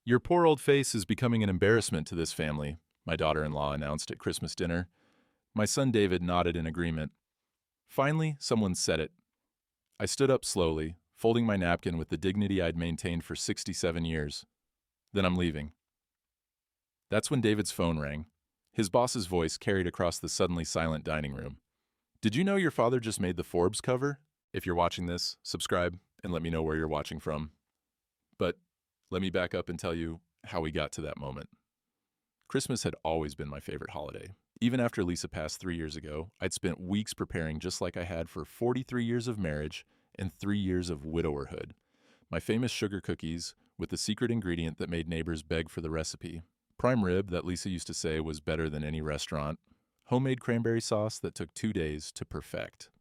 Your poor old face is becoming an embarrassment to this family, my daughter-in-law announced at Christmas dinner. My son David nodded in agreement. Finally, someone said it. I stood up slowly, folding my napkin with the dignity I'd maintained for 67 years. Then I'm leaving. That's when David's phone rang. His boss's voice carried across the suddenly silent dining room. Did you know your father just made the Forbes cover? If you're watching this, subscribe and let me know where you're watching from. But let me back up and tell you how we got to that moment. Christmas had always been my favorite holiday. Even after Lisa passed 3 years ago, I'd spent weeks preparing just like I had for 43 years of marriage and 3 years of widowerhood. My famous sugar cookies with the secret ingredient that made neighbors beg for the recipe. Prime rib that Lisa used to say was better than any restaurant. Homemade cranberry sauce that took 2 days to perfect.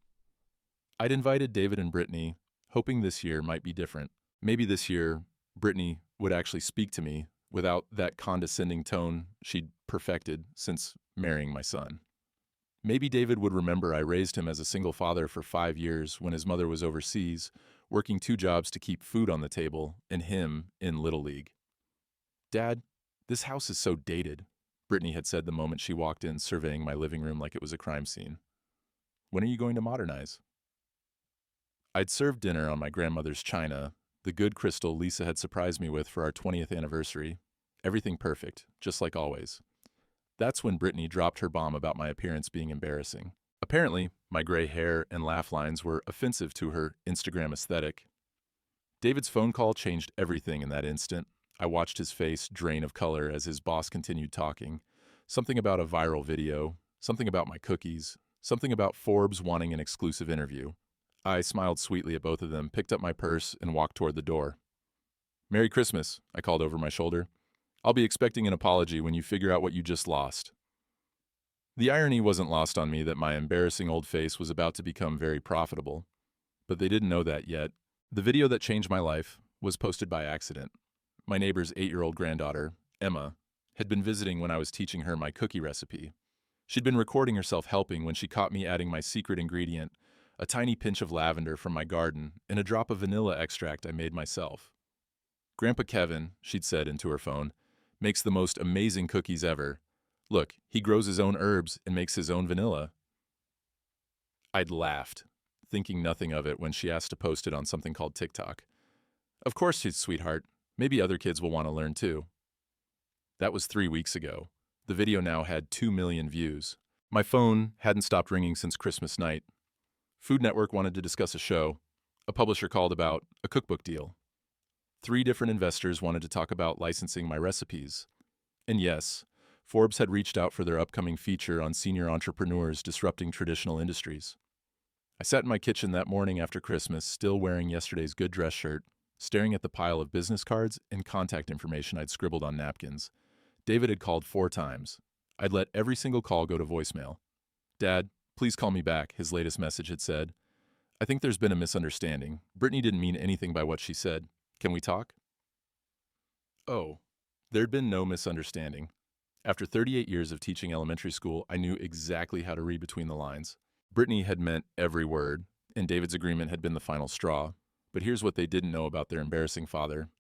I'd invited David and Brittany, hoping this year might be different. Maybe this year, Brittany would actually speak to me without that condescending tone she'd perfected since marrying my son. Maybe David would remember I raised him as a single father for 5 years when his mother was overseas, working 2 jobs to keep food on the table and him in Little League. Dad, this house is so dated, Brittany had said the moment she walked in, surveying my living room like it was a crime scene. When are you going to modernize? I'd served dinner on my grandmother's china, the good crystal Lisa had surprised me with for our 20th anniversary. Everything perfect, just like always. That's when Brittany dropped her bomb about my appearance being embarrassing. Apparently, my gray hair and laugh lines were offensive to her Instagram aesthetic. David's phone call changed everything in that instant. I watched his face drain of color as his boss continued talking. Something about a viral video, something about my cookies, something about Forbes wanting an exclusive interview. I smiled sweetly at both of them, picked up my purse, and walked toward the door. "Merry Christmas," I called over my shoulder. "I'll be expecting an apology when you figure out what you just lost." The irony wasn't lost on me that my embarrassing old face was about to become very profitable. But they didn't know that yet. The video that changed my life was posted by accident. My neighbor's 8-year-old granddaughter, Emma, had been visiting when I was teaching her my cookie recipe. She'd been recording herself helping when she caught me adding my secret ingredient, a tiny pinch of lavender from my garden, and a drop of vanilla extract I made myself. "Grandpa Kevin," she'd said into her phone, "makes the most amazing cookies ever. Look, he grows his own herbs and makes his own vanilla." I'd laughed, thinking nothing of it when she asked to post it on something called TikTok. Of course, sweetheart. Maybe other kids will want to learn too. That was 3 weeks ago. The video now had 2 million views. My phone hadn't stopped ringing since Christmas night. Food Network wanted to discuss a show. A publisher called about a cookbook deal. 3 different investors wanted to talk about licensing my recipes. And yes, Forbes had reached out for their upcoming feature on senior entrepreneurs disrupting traditional industries. I sat in my kitchen that morning after Christmas, still wearing yesterday's good dress shirt, staring at the pile of business cards and contact information I'd scribbled on napkins. David had called 4 times. I'd let every single call go to voicemail. "Dad, please call me back," his latest message had said. "I think there's been a misunderstanding. Brittany didn't mean anything by what she said. Can we talk?" Oh, there'd been no misunderstanding. After 38 years of teaching elementary school, I knew exactly how to read between the lines. Brittany had meant every word, and David's agreement had been the final straw. But here's what they didn't know about their embarrassing father.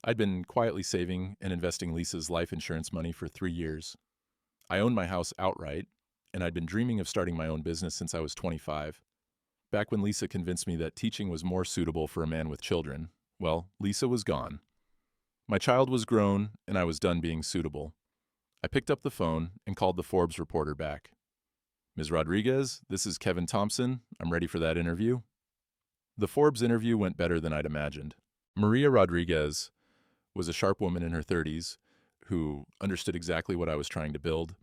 I'd been quietly saving and investing Lisa's life insurance money for 3 years. I owned my house outright, and I'd been dreaming of starting my own business since I was 25. Back when Lisa convinced me that teaching was more suitable for a man with children, well, Lisa was gone. My child was grown, and I was done being suitable. I picked up the phone and called the Forbes reporter back. "Ms. Rodriguez, this is Kevin Thompson. I'm ready for that interview." The Forbes interview went better than I'd imagined. Maria Rodriguez was a sharp woman in her 30s who understood exactly what I was trying to build.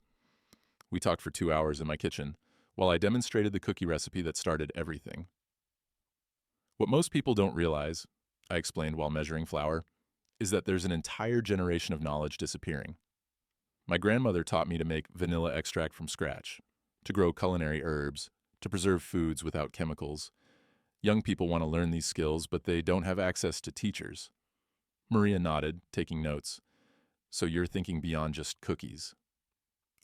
We talked for 2 hours in my kitchen, while I demonstrated the cookie recipe that started everything. What most people don't realize, I explained while measuring flour, is that there's an entire generation of knowledge disappearing. My grandmother taught me to make vanilla extract from scratch, to grow culinary herbs, to preserve foods without chemicals. Young people want to learn these skills, but they don't have access to teachers. Maria nodded, taking notes. "So you're thinking beyond just cookies?"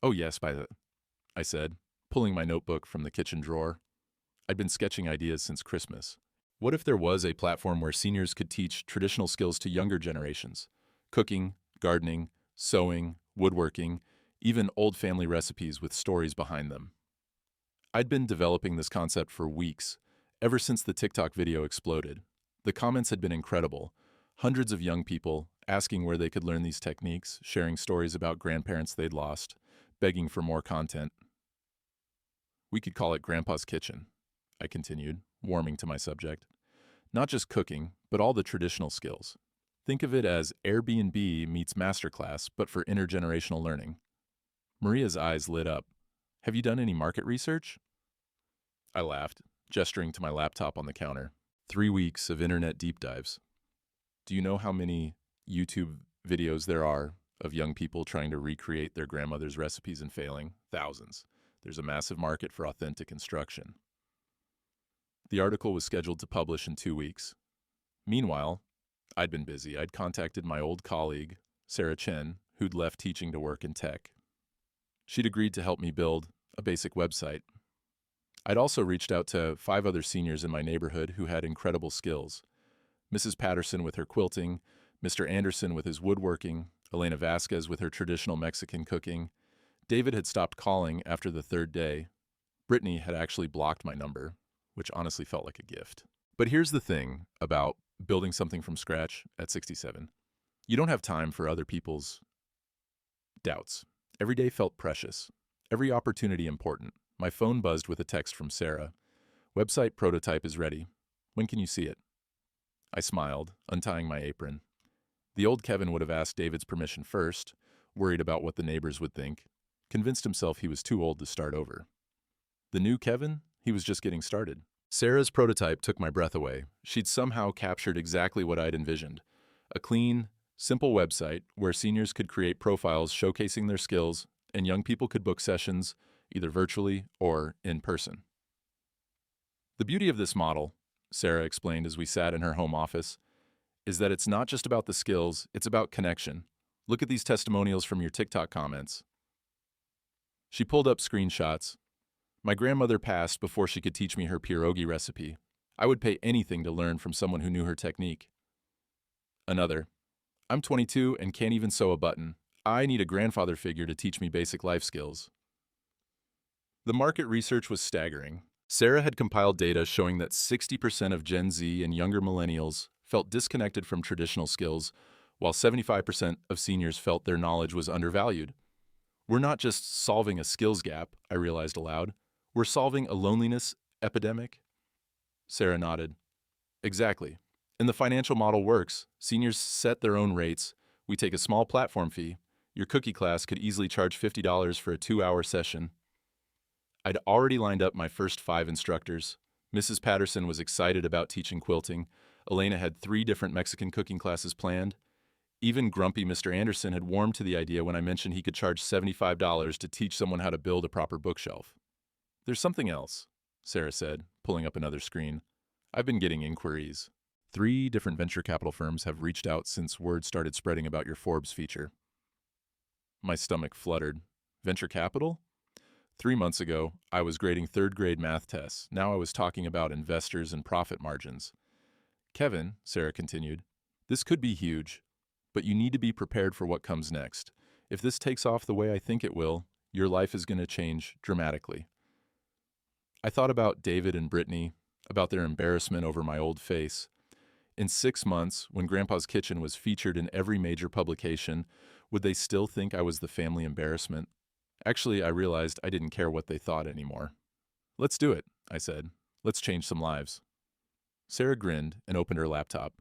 "Oh yes, I said, pulling my notebook from the kitchen drawer. I'd been sketching ideas since Christmas. What if there was a platform where seniors could teach traditional skills to younger generations? Cooking, gardening, sewing, woodworking, even old family recipes with stories behind them. I'd been developing this concept for weeks, ever since the TikTok video exploded. The comments had been incredible. Hundreds of young people asking where they could learn these techniques, sharing stories about grandparents they'd lost, begging for more content. We could call it Grandpa's Kitchen, I continued, warming to my subject. Not just cooking, but all the traditional skills. Think of it as Airbnb meets Masterclass, but for intergenerational learning. Maria's eyes lit up. Have you done any market research? I laughed, gesturing to my laptop on the counter. 3 weeks of internet deep dives. Do you know how many YouTube videos there are of young people trying to recreate their grandmother's recipes and failing? Thousands. There's a massive market for authentic instruction. The article was scheduled to publish in 2 weeks. Meanwhile, I'd been busy. I'd contacted my old colleague, Sarah Chen, who'd left teaching to work in tech. She'd agreed to help me build a basic website. I'd also reached out to 5 other seniors in my neighborhood who had incredible skills. Mrs. Patterson with her quilting, Mr. Anderson with his woodworking, Elena Vasquez with her traditional Mexican cooking. David had stopped calling after the 3rd day. Brittany had actually blocked my number, which honestly felt like a gift. But here's the thing about building something from scratch at 67. You don't have time for other people's doubts. Every day felt precious. Every opportunity important. My phone buzzed with a text from Sarah. Website prototype is ready. When can you see it? I smiled, untying my apron. The old Kevin would have asked David's permission first, worried about what the neighbors would think, convinced himself he was too old to start over. The new Kevin? He was just getting started. Sarah's prototype took my breath away. She'd somehow captured exactly what I'd envisioned. A clean, simple website where seniors could create profiles showcasing their skills and young people could book sessions either virtually or in person. The beauty of this model, Sarah explained as we sat in her home office, is that it's not just about the skills, it's about connection. Look at these testimonials from your TikTok comments. She pulled up screenshots. My grandmother passed before she could teach me her pierogi recipe. I would pay anything to learn from someone who knew her technique. Another. I'm 22 and can't even sew a button. I need a grandfather figure to teach me basic life skills. The market research was staggering. Sarah had compiled data showing that 60% of Gen Z and younger millennials felt disconnected from traditional skills, while 75% of seniors felt their knowledge was undervalued. We're not just solving a skills gap, I realized aloud. We're solving a loneliness epidemic. Sarah nodded. Exactly. And the financial model works. Seniors set their own rates. We take a small platform fee. Your cookie class could easily charge $50 for a 2-hour session. I'd already lined up my first 5 instructors. Mrs. Patterson was excited about teaching quilting. Elena had 3 different Mexican cooking classes planned. Even grumpy Mr. Anderson had warmed to the idea when I mentioned he could charge $75 to teach someone how to build a proper bookshelf. There's something else, Sarah said, pulling up another screen. I've been getting inquiries. 3 different venture capital firms have reached out since word started spreading about your Forbes feature. My stomach fluttered. Venture capital? 3 months ago, I was grading 3rd grade math tests. Now I was talking about investors and profit margins. Kevin, Sarah continued, this could be huge, but you need to be prepared for what comes next. If this takes off the way I think it will, your life is going to change dramatically. I thought about David and Brittany, about their embarrassment over my old face. In 6 months, when Grandpa's Kitchen was featured in every major publication, would they still think I was the family embarrassment? Actually, I realized I didn't care what they thought anymore. Let's do it, I said. Let's change some lives. Sarah grinned and opened her laptop.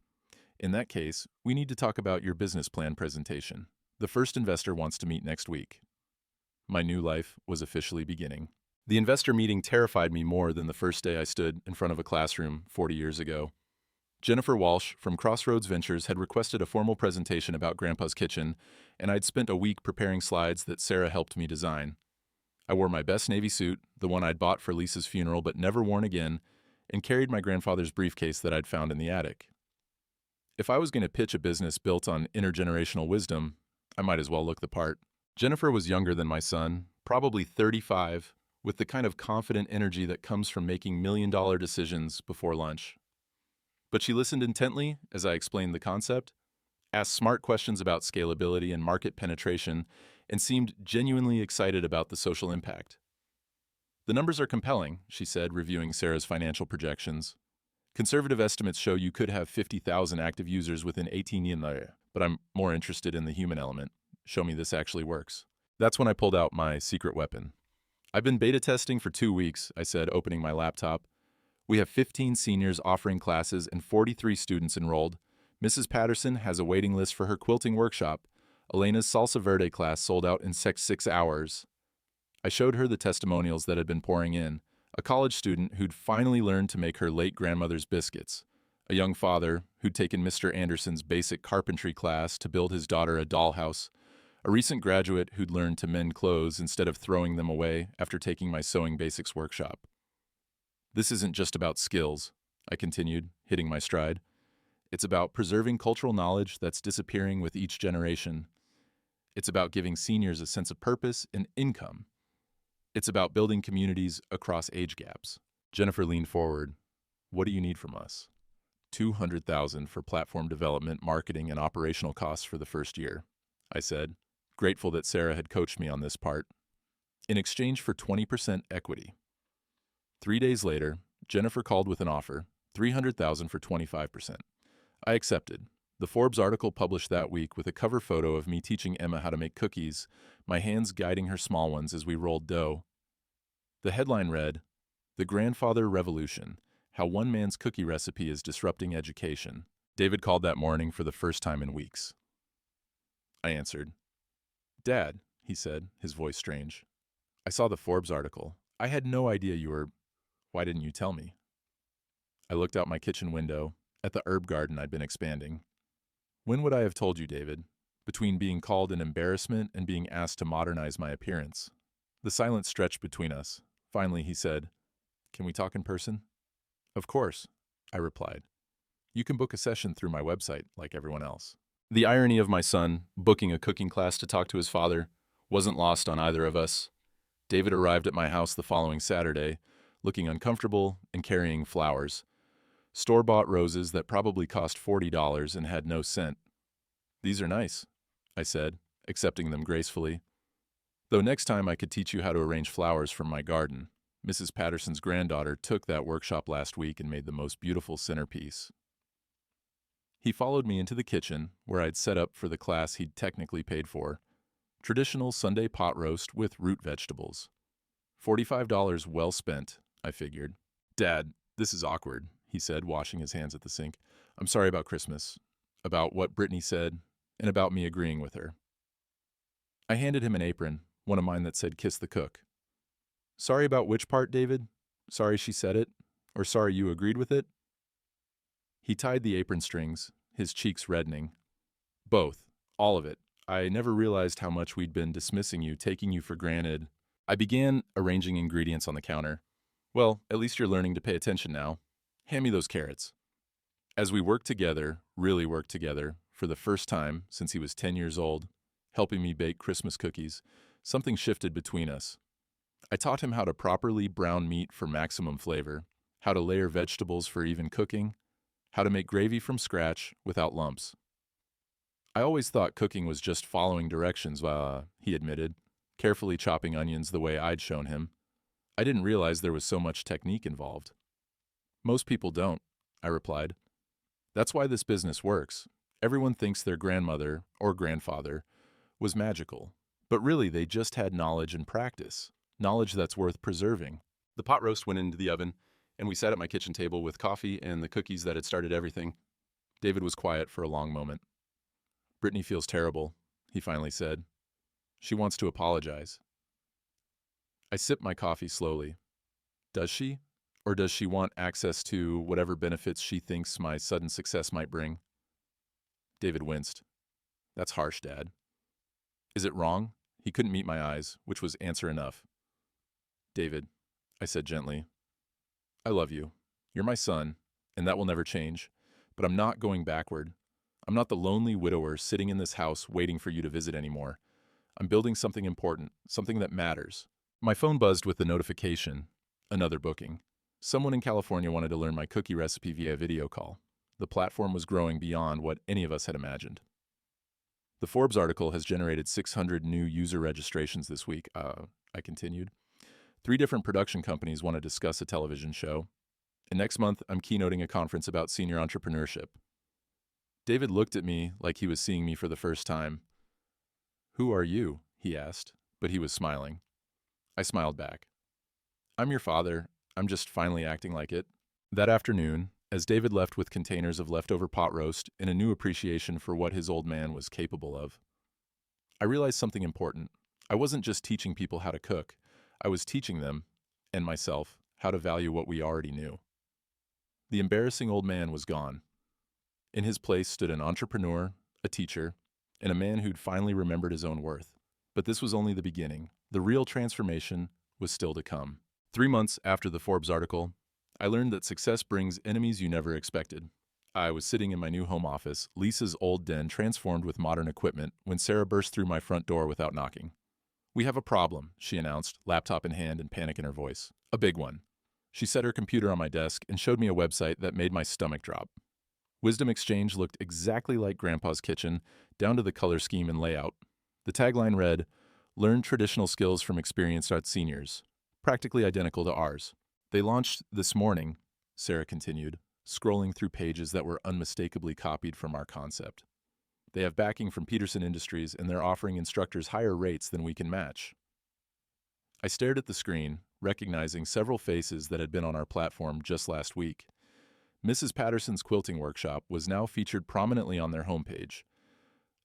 In that case, we need to talk about your business plan presentation. The first investor wants to meet next week. My new life was officially beginning. The investor meeting terrified me more than the first day I stood in front of a classroom 40 years ago. Jennifer Walsh from Crossroads Ventures had requested a formal presentation about Grandpa's Kitchen, and I'd spent a week preparing slides that Sarah helped me design. I wore my best navy suit, the one I'd bought for Lisa's funeral but never worn again, and carried my grandfather's briefcase that I'd found in the attic. If I was going to pitch a business built on intergenerational wisdom, I might as well look the part. Jennifer was younger than my son, probably 35, with the kind of confident energy that comes from making million-dollar decisions before lunch. But she listened intently as I explained the concept. asked smart questions about scalability and market penetration, and seemed genuinely excited about the social impact. The numbers are compelling, she said, reviewing Sarah's financial projections. Conservative estimates show you could have 50,000 active users within 18 years, but I'm more interested in the human element. Show me this actually works. That's when I pulled out my secret weapon. I've been beta testing for 2 weeks, I said, opening my laptop. We have 15 seniors offering classes and 43 students enrolled. Mrs. Patterson has a waiting list for her quilting workshop. Elena's salsa verde class sold out in 6 hours. I showed her the testimonials that had been pouring in. A college student who'd finally learned to make her late grandmother's biscuits. A young father who'd taken Mr. Anderson's basic carpentry class to build his daughter a dollhouse. A recent graduate who'd learned to mend clothes instead of throwing them away after taking my sewing basics workshop. This isn't just about skills, I continued, hitting my stride. It's about preserving cultural knowledge that's disappearing with each generation. It's about giving seniors a sense of purpose and income. It's about building communities across age gaps. Jennifer leaned forward. What do you need from us? $200,000 for platform development, marketing, and operational costs for the first year, I said, grateful that Sarah had coached me on this part. In exchange for 20% equity. 3 days later, Jennifer called with an offer, $300,000 for 25%. I accepted. The Forbes article published that week with a cover photo of me teaching Emma how to make cookies, my hands guiding her small ones as we rolled dough. The headline read, "The Grandfather Revolution, How One Man's Cookie Recipe is Disrupting Education." David called that morning for the first time in weeks. I answered. "Dad," he said, his voice strange. "I saw the Forbes article. I had no idea you were... Why didn't you tell me?" I looked out my kitchen window, at the herb garden I'd been expanding. When would I have told you, David? Between being called an embarrassment and being asked to modernize my appearance. The silence stretched between us. Finally, he said, "Can we talk in person?" "Of course," I replied. "You can book a session through my website, like everyone else." The irony of my son booking a cooking class to talk to his father wasn't lost on either of us. David arrived at my house the following Saturday, looking uncomfortable and carrying flowers. Store-bought roses that probably cost $40 and had no scent. "These are nice," I said, accepting them gracefully. "Though next time I could teach you how to arrange flowers from my garden." Mrs. Patterson's granddaughter took that workshop last week and made the most beautiful centerpiece. He followed me into the kitchen, where I'd set up for the class he'd technically paid for. Traditional Sunday pot roast with root vegetables. $45 well spent, I figured. "Dad, this is awkward," he said, washing his hands at the sink. "I'm sorry about Christmas, about what Brittany said, and about me agreeing with her." I handed him an apron, one of mine that said "Kiss the Cook." "Sorry about which part, David? Sorry she said it? Or sorry you agreed with it?" He tied the apron strings, his cheeks reddening. "Both. All of it. I never realized how much we'd been dismissing you, taking you for granted." I began arranging ingredients on the counter. "Well, at least you're learning to pay attention now. Hand me those carrots." As we worked together, really worked together, for the first time since he was 10 years old, helping me bake Christmas cookies, something shifted between us. I taught him how to properly brown meat for maximum flavor, how to layer vegetables for even cooking, how to make gravy from scratch without lumps. "I always thought cooking was just following directions," he admitted, carefully chopping onions the way I'd shown him. "I didn't realize there was so much technique involved." "Most people don't," I replied. "That's why this business works. Everyone thinks their grandmother or grandfather was magical, but really they just had knowledge and practice, knowledge that's worth preserving." The pot roast went into the oven, and we sat at my kitchen table with coffee and the cookies that had started everything. David was quiet for a long moment. "Brittany feels terrible," he finally said. "She wants to apologize." I sipped my coffee slowly. Does she? Or does she want access to whatever benefits she thinks my sudden success might bring? David winced. "That's harsh, Dad." "Is it wrong?" He couldn't meet my eyes, which was answer enough. "David," I said gently, "I love you. You're my son, and that will never change. But I'm not going backward. I'm not the lonely widower sitting in this house waiting for you to visit anymore. I'm building something important, something that matters." My phone buzzed with the notification. Another booking. Someone in California wanted to learn my cookie recipe via video call. The platform was growing beyond what any of us had imagined. The Forbes article has generated 600 new user registrations this week, I continued. 3 different production companies want to discuss a television show. And next month, I'm keynoting a conference about senior entrepreneurship. David looked at me like he was seeing me for the first time. "Who are you?" he asked, but he was smiling. I smiled back. "I'm your father. I'm just finally acting like it." That afternoon, as David left with containers of leftover pot roast and a new appreciation for what his old man was capable of, I realized something important. I wasn't just teaching people how to cook. I was teaching them, and myself, how to value what we already knew. The embarrassing old man was gone. In his place stood an entrepreneur, a teacher, and a man who'd finally remembered his own worth. But this was only the beginning. The real transformation was still to come. 3 months after the Forbes article, I learned that success brings enemies you never expected. I was sitting in my new home office, Lisa's old den transformed with modern equipment, when Sarah burst through my front door without knocking. "We have a problem," she announced, laptop in hand and panic in her voice. "A big one." She set her computer on my desk and showed me a website that made my stomach drop. Wisdom Exchange looked exactly like Grandpa's kitchen, down to the color scheme and layout. The tagline read, "Learn traditional skills from experienced seniors," practically identical to ours. "They launched this morning," Sarah continued, scrolling through pages that were unmistakably copied from our concept. "They have backing from Peterson Industries, and they're offering instructors higher rates than we can match." I stared at the screen, recognizing several faces that had been on our platform just last week. Mrs. Patterson's quilting workshop was now featured prominently on their homepage.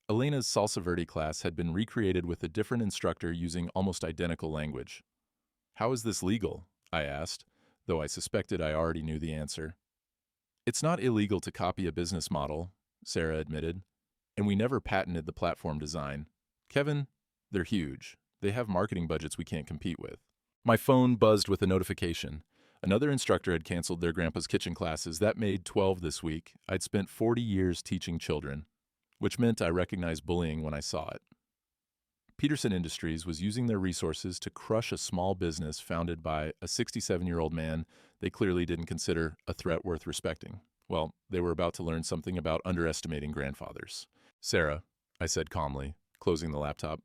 Elena's Salsa Verde class had been recreated with a different instructor using almost identical language. "How is this legal?" I asked, though I suspected I already knew the answer. "It's not illegal to copy a business model," Sarah admitted, "and we never patented the platform design. Kevin, they're huge. They have marketing budgets we can't compete with." My phone buzzed with a notification. Another instructor had canceled their Grandpa's Kitchen classes. That made 12 this week. I'd spent 40 years teaching children, which meant I recognized bullying when I saw it. Peterson Industries was using their resources to crush a small business founded by a 67-year-old man they clearly didn't consider a threat worth respecting. Well, they were about to learn something about underestimating grandfathers. "Sarah," I said calmly, closing the laptop,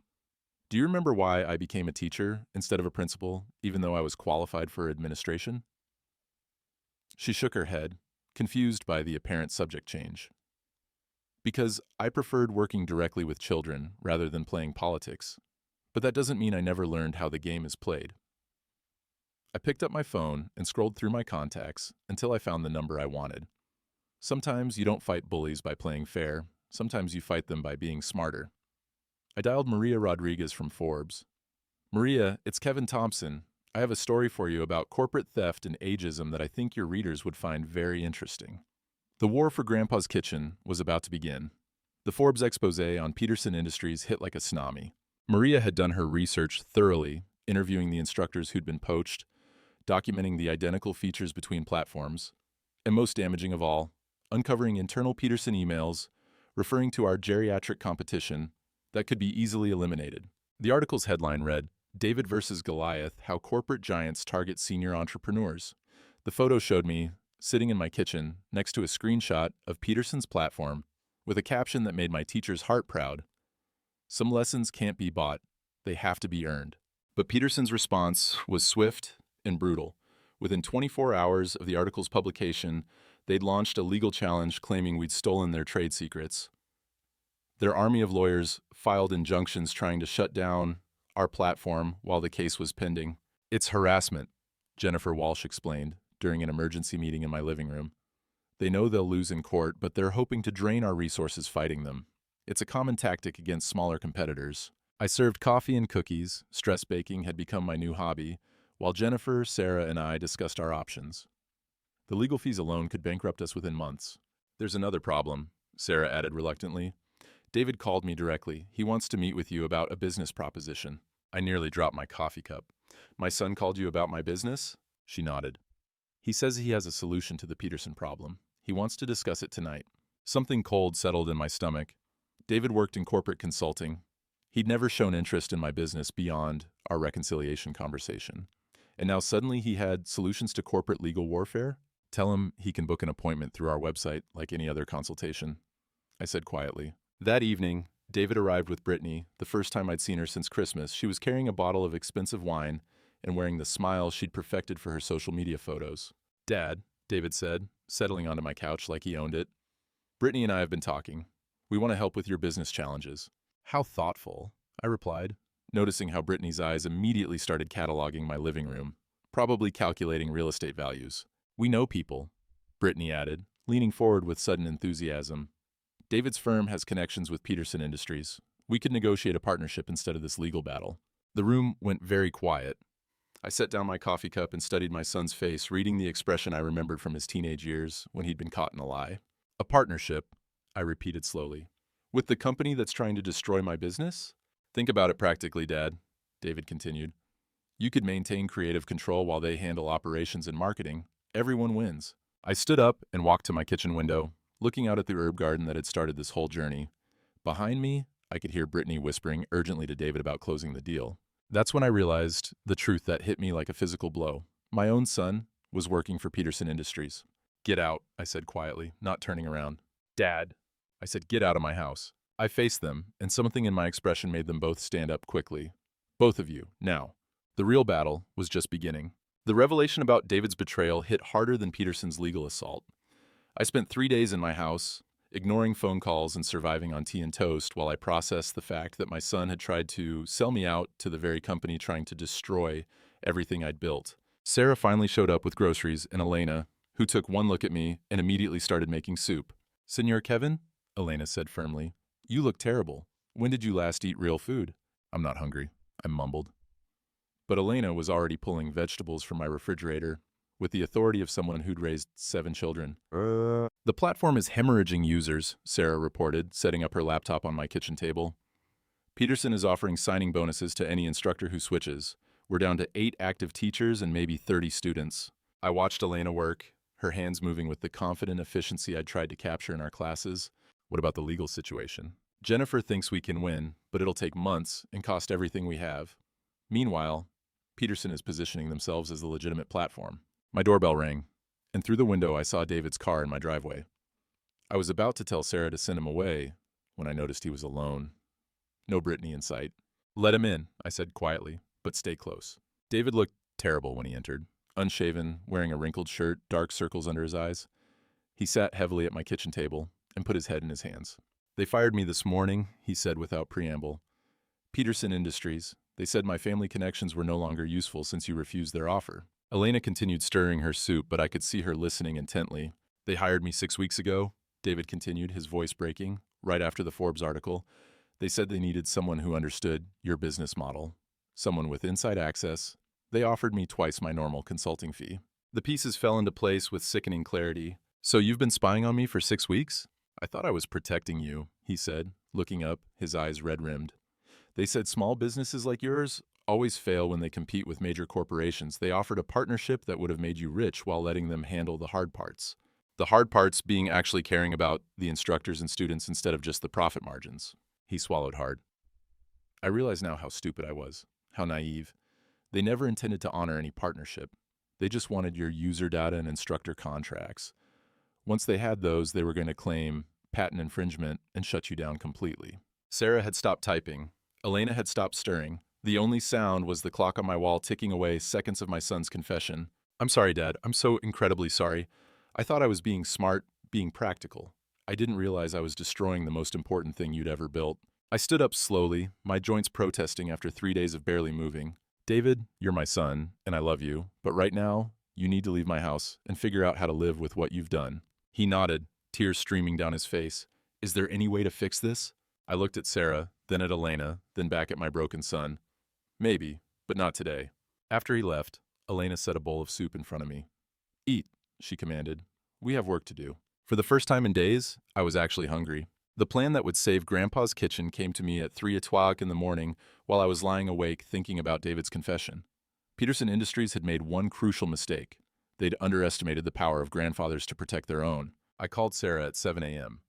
"do you remember why I became a teacher instead of a principal, even though I was qualified for administration?" She shook her head, confused by the apparent subject change. "Because I preferred working directly with children rather than playing politics. But that doesn't mean I never learned how the game is played." I picked up my phone and scrolled through my contacts until I found the number I wanted. Sometimes you don't fight bullies by playing fair. Sometimes you fight them by being smarter. I dialed Maria Rodriguez from Forbes. "Maria, it's Kevin Thompson. I have a story for you about corporate theft and ageism that I think your readers would find very interesting." The war for Grandpa's Kitchen was about to begin. The Forbes expose on Peterson Industries hit like a tsunami. Maria had done her research thoroughly, interviewing the instructors who'd been poached, documenting the identical features between platforms, and most damaging of all, uncovering internal Peterson emails referring to our geriatric competition that could be easily eliminated. The article's headline read, "David versus Goliath, How Corporate Giants Target Senior Entrepreneurs." The photo showed me sitting in my kitchen next to a screenshot of Peterson's platform with a caption that made my teacher's heart proud. "Some lessons can't be bought. They have to be earned." But Peterson's response was swift and brutal. Within 24 hours of the article's publication, they'd launched a legal challenge claiming we'd stolen their trade secrets. Their army of lawyers filed injunctions trying to shut down our platform while the case was pending. "It's harassment," Jennifer Walsh explained during an emergency meeting in my living room. "They know they'll lose in court, but they're hoping to drain our resources fighting them. It's a common tactic against smaller competitors." I served coffee and cookies. Stress baking had become my new hobby, while Jennifer, Sarah, and I discussed our options. The legal fees alone could bankrupt us within months. "There's another problem," Sarah added reluctantly. "David called me directly. He wants to meet with you about a business proposition." I nearly dropped my coffee cup. "My son called you about my business?" She nodded. "He says he has a solution to the Peterson problem. He wants to discuss it tonight." Something cold settled in my stomach. David worked in corporate consulting. He'd never shown interest in my business beyond our reconciliation conversation. And now suddenly he had solutions to corporate legal warfare? "Tell him he can book an appointment through our website like any other consultation," I said quietly. That evening, David arrived with Brittany, the first time I'd seen her since Christmas. She was carrying a bottle of expensive wine and wearing the smile she'd perfected for her social media photos. "Dad," David said, settling onto my couch like he owned it. "Brittany and I have been talking. We want to help with your business challenges." "How thoughtful," I replied, noticing how Brittany's eyes immediately started cataloging my living room, probably calculating real estate values. "We know people," Brittany added, leaning forward with sudden enthusiasm. "David's firm has connections with Peterson Industries. We could negotiate a partnership instead of this legal battle." The room went very quiet. I set down my coffee cup and studied my son's face, reading the expression I remembered from his teenage years when he'd been caught in a lie. "A partnership," I repeated slowly. "With the company that's trying to destroy my business?" "Think about it practically, Dad," David continued. "You could maintain creative control while they handle operations and marketing. Everyone wins." I stood up and walked to my kitchen window, looking out at the herb garden that had started this whole journey. Behind me, I could hear Brittany whispering urgently to David about closing the deal. That's when I realized the truth that hit me like a physical blow. My own son was working for Peterson Industries. "Get out," I said quietly, not turning around. "Dad," I said, "get out of my house." I faced them, and something in my expression made them both stand up quickly. "Both of you, now." The real battle was just beginning. The revelation about David's betrayal hit harder than Peterson's legal assault. I spent 3 days in my house, ignoring phone calls and surviving on tea and toast while I processed the fact that my son had tried to sell me out to the very company trying to destroy everything I'd built. Sarah finally showed up with groceries, and Elena, who took one look at me and immediately started making soup. "Senor Kevin," Elena said firmly, "you look terrible. When did you last eat real food?" "I'm not hungry," I mumbled. But Elena was already pulling vegetables from my refrigerator with the authority of someone who'd raised 7 children. "The platform is hemorrhaging users," Sarah reported, setting up her laptop on my kitchen table. "Peterson is offering signing bonuses to any instructor who switches. We're down to 8 active teachers and maybe 30 students." I watched Elena work, her hands moving with the confident efficiency I'd tried to capture in our classes. "What about the legal situation?" "Jennifer thinks we can win, but it'll take months and cost everything we have. Meanwhile, Peterson is positioning themselves as a legitimate platform." My doorbell rang, and through the window I saw David's car in my driveway. I was about to tell Sarah to send him away when I noticed he was alone. No Brittany in sight. "Let him in," I said quietly, "but stay close." David looked terrible when he entered. Unshaven, wearing a wrinkled shirt, dark circles under his eyes. He sat heavily at my kitchen table and put his head in his hands. "They fired me this morning," he said without preamble. "Peterson Industries. They said my family connections were no longer useful since you refused their offer." Elena continued stirring her soup, but I could see her listening intently. "They hired me 6 weeks ago," David continued, his voice breaking, right after the Forbes article. "They said they needed someone who understood your business model, someone with inside access. They offered me twice my normal consulting fee." The pieces fell into place with sickening clarity. "So you've been spying on me for 6 weeks?" "I thought I was protecting you," he said, looking up, his eyes red-rimmed. "They said small businesses like yours always fail when they compete with major corporations. They offered a partnership that would have made you rich while letting them handle the hard parts. The hard parts being actually caring about the instructors and students instead of just the profit margins." He swallowed hard. I realize now how stupid I was, how naive. They never intended to honor any partnership. They just wanted your user data and instructor contracts. Once they had those, they were going to claim patent infringement and shut you down completely. Sarah had stopped typing. Elena had stopped stirring. The only sound was the clock on my wall ticking away seconds of my son's confession. "I'm sorry, Dad. I'm so incredibly sorry. I thought I was being smart, being practical. I didn't realize I was destroying the most important thing you'd ever built." I stood up slowly, my joints protesting after 3 days of barely moving. "David, you're my son, and I love you, but right now, you need to leave my house and figure out how to live with what you've done." He nodded, tears streaming down his face. "Is there any way to fix this?" I looked at Sarah, then at Elena, then back at my broken son. "Maybe, but not today." After he left, Elena set a bowl of soup in front of me. "Eat," she commanded. "We have work to do." For the first time in days, I was actually hungry. The plan that would save Grandpa's kitchen came to me at 3 o'clock in the morning while I was lying awake thinking about David's confession. Peterson Industries had made one crucial mistake. They'd underestimated the power of grandfathers to protect their own. I called Sarah at 7 a.m.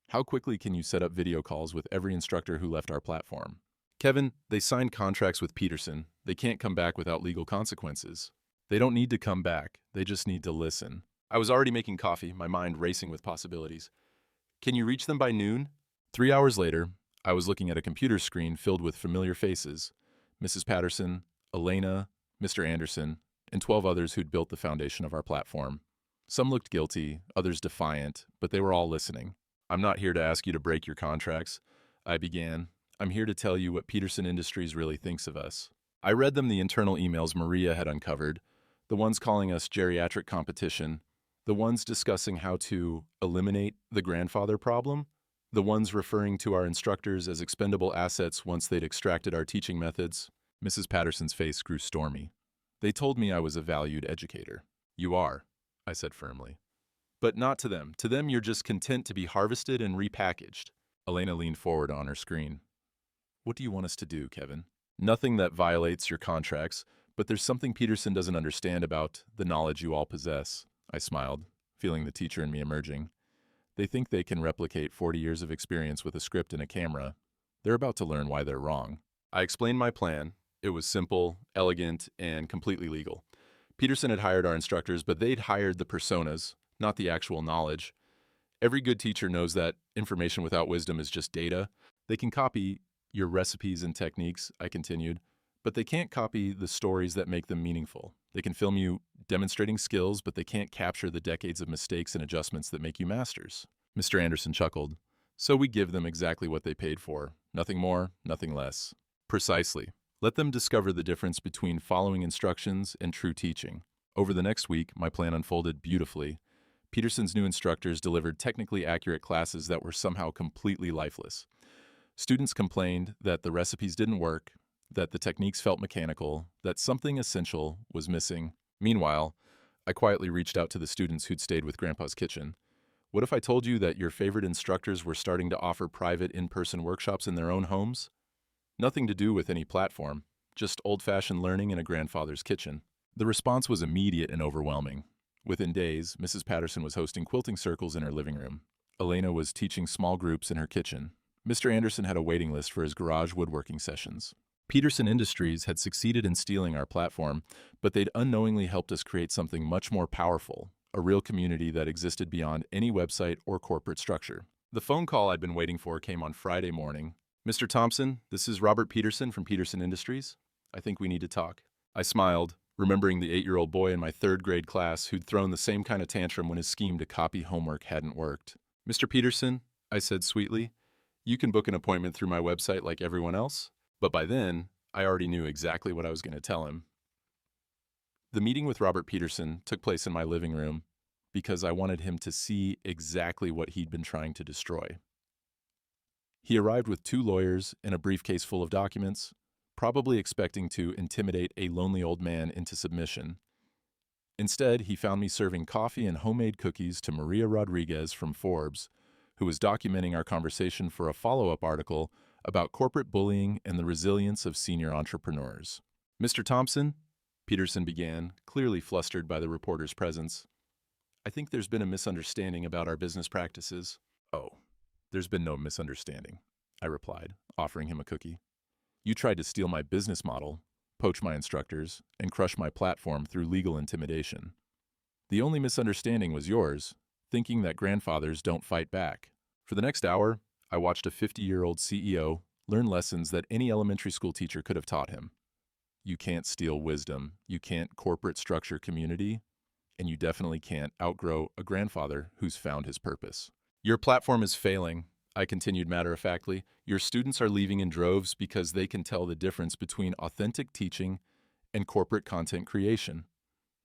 "How quickly can you set up video calls with every instructor who left our platform?" "Kevin, they signed contracts with Peterson. They can't come back without legal consequences." "They don't need to come back. They just need to listen." I was already making coffee, my mind racing with possibilities. "Can you reach them by noon?" 3 hours later, I was looking at a computer screen filled with familiar faces: Mrs. Patterson, Elena, Mr. Anderson, and 12 others who'd built the foundation of our platform. Some looked guilty, others defiant, but they were all listening. "I'm not here to ask you to break your contracts," I began. "I'm here to tell you what Peterson Industries really thinks of us." I read them the internal emails Maria had uncovered, the ones calling us geriatric competition, the ones discussing how to eliminate the grandfather problem, the ones referring to our instructors as expendable assets once they'd extracted our teaching methods. Mrs. Patterson's face grew stormy. "They told me I was a valued educator." "You are," I said firmly. "But not to them. To them, you're just content to be harvested and repackaged." Elena leaned forward on her screen. "What do you want us to do, Kevin?" "Nothing that violates your contracts, but there's something Peterson doesn't understand about the knowledge you all possess." I smiled, feeling the teacher in me emerging. "They think they can replicate 40 years of experience with a script and a camera. They're about to learn why they're wrong." I explained my plan. It was simple, elegant, and completely legal. Peterson had hired our instructors, but they'd hired the personas, not the actual knowledge. Every good teacher knows that information without wisdom is just data. They can copy your recipes and techniques, I continued, but they can't copy the stories that make them meaningful. They can film you demonstrating skills, but they can't capture the decades of mistakes and adjustments that make you masters. Mr. Anderson chuckled. "So we give them exactly what they paid for. Nothing more, nothing less." "Precisely. Let them discover the difference between following instructions and true teaching." Over the next week, my plan unfolded beautifully. Peterson's new instructors delivered technically accurate classes that were somehow completely lifeless. Students complained that the recipes didn't work, that the techniques felt mechanical, that something essential was missing. Meanwhile, I quietly reached out to the students who'd stayed with Grandpa's kitchen. "What if I told you that your favorite instructors were starting to offer private in-person workshops in their own homes? Nothing to do with any platform, just old-fashioned learning in a grandfather's kitchen." The response was immediate and overwhelming. Within days, Mrs. Patterson was hosting quilting circles in her living room. Elena was teaching small groups in her kitchen. Mr. Anderson had a waiting list for his garage woodworking sessions. Peterson Industries had succeeded in stealing our platform, but they'd unknowingly helped us create something much more powerful, a real community that existed beyond any website or corporate structure. The phone call I'd been waiting for came on Friday morning. "Mr. Thompson, this is Robert Peterson from Peterson Industries. I think we need to talk." I smiled, remembering the 8-year-old boy in my third-grade class who'd thrown the same kind of tantrum when his scheme to copy homework hadn't worked. "Mr. Peterson," I said sweetly, "you can book an appointment through my website like everyone else." But by then, I already knew exactly what I was going to tell him. The meeting with Robert Peterson took place in my living room because I wanted him to see exactly what he'd been trying to destroy. He arrived with 2 lawyers and a briefcase full of documents, probably expecting to intimidate a lonely old man into submission. Instead, he found me serving coffee and homemade cookies to Maria Rodriguez from Forbes, who was documenting our conversation for a follow-up article about corporate bullying and the resilience of senior entrepreneurs. "Mr. Thompson," Peterson began, clearly flustered by the reporter's presence, "I think there's been a misunderstanding about our business practices." "Oh, there's been no misunderstanding," I replied, offering him a cookie. "You tried to steal my business model, poach my instructors, and crush my platform through legal intimidation. The only misunderstanding was yours, thinking that grandfathers don't fight back." For the next hour, I watched a 50-year-old CEO learn lessons that any elementary school teacher could have taught him. You can't steal wisdom, you can't corporate structure community, and you definitely can't outgrow a grandfather who's found his purpose. "Your platform is failing," I continued matter-of-factly. "Your students are leaving in droves because they can tell the difference between authentic teaching and corporate content creation.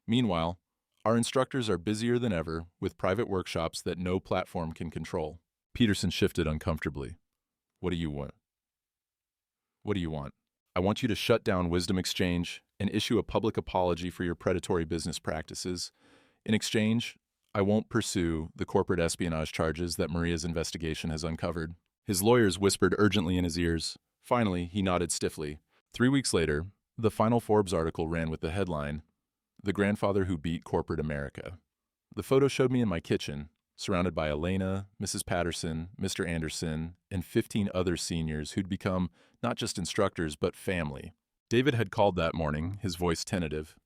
Meanwhile, our instructors are busier than ever with private workshops that no platform can control." Peterson shifted uncomfortably. "What do you want?" "What do you want?" "I want you to shut down Wisdom Exchange and issue a public apology for your predatory business practices. In exchange, I won't pursue the corporate espionage charges that Maria's investigation has uncovered." His lawyers whispered urgently in his ears. Finally, he nodded stiffly. 3 weeks later, the final Forbes article ran with the headline, "The Grandfather Who Beat Corporate America." The photo showed me in my kitchen, surrounded by Elena, Mrs. Patterson, Mr. Anderson, and 15 other seniors who'd become not just instructors, but family. David had called that morning, his voice tentative.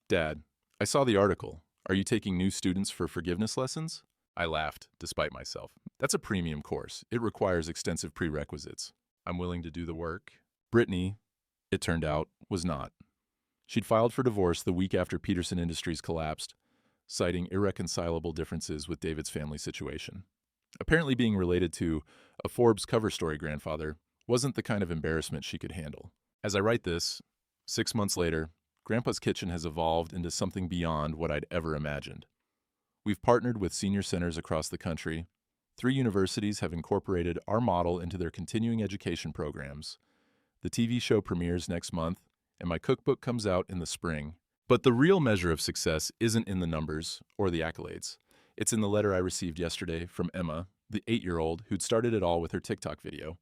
"Dad, I saw the article. Are you taking new students for forgiveness lessons?" I laughed, despite myself. That's a premium course. It requires extensive prerequisites. I'm willing to do the work. Brittany, it turned out, was not. She'd filed for divorce the week after Peterson Industries collapsed, citing irreconcilable differences with David's family situation. Apparently, being related to a Forbes cover story grandfather wasn't the kind of embarrassment she could handle. As I write this, 6 months later, Grandpa's Kitchen has evolved into something beyond what I'd ever imagined. We've partnered with senior centers across the country. 3 universities have incorporated our model into their continuing education programs. The TV show premieres next month, and my cookbook comes out in the spring. But the real measure of success isn't in the numbers or the accolades. It's in the letter I received yesterday from Emma, the 8-year-old who'd started it all with her TikTok video.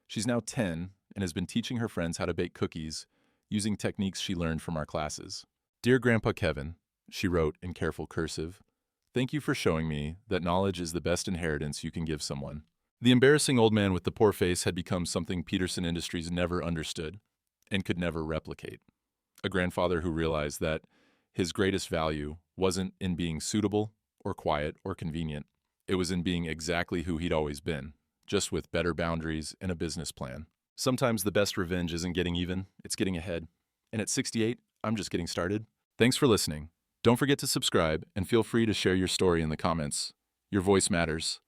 She's now 10 and has been teaching her friends how to bake cookies using techniques she learned from our classes. "Dear Grandpa Kevin," she wrote in careful cursive, "thank you for showing me that knowledge is the best inheritance you can give someone." The embarrassing old man with the poor face had become something Peterson Industries never understood and could never replicate. A grandfather who realized that his greatest value wasn't in being suitable or quiet or convenient. It was in being exactly who he'd always been, just with better boundaries and a business plan. Sometimes the best revenge isn't getting even, it's getting ahead. And at 68, I'm just getting started. Thanks for listening. Don't forget to subscribe and feel free to share your story in the comments. Your voice matters.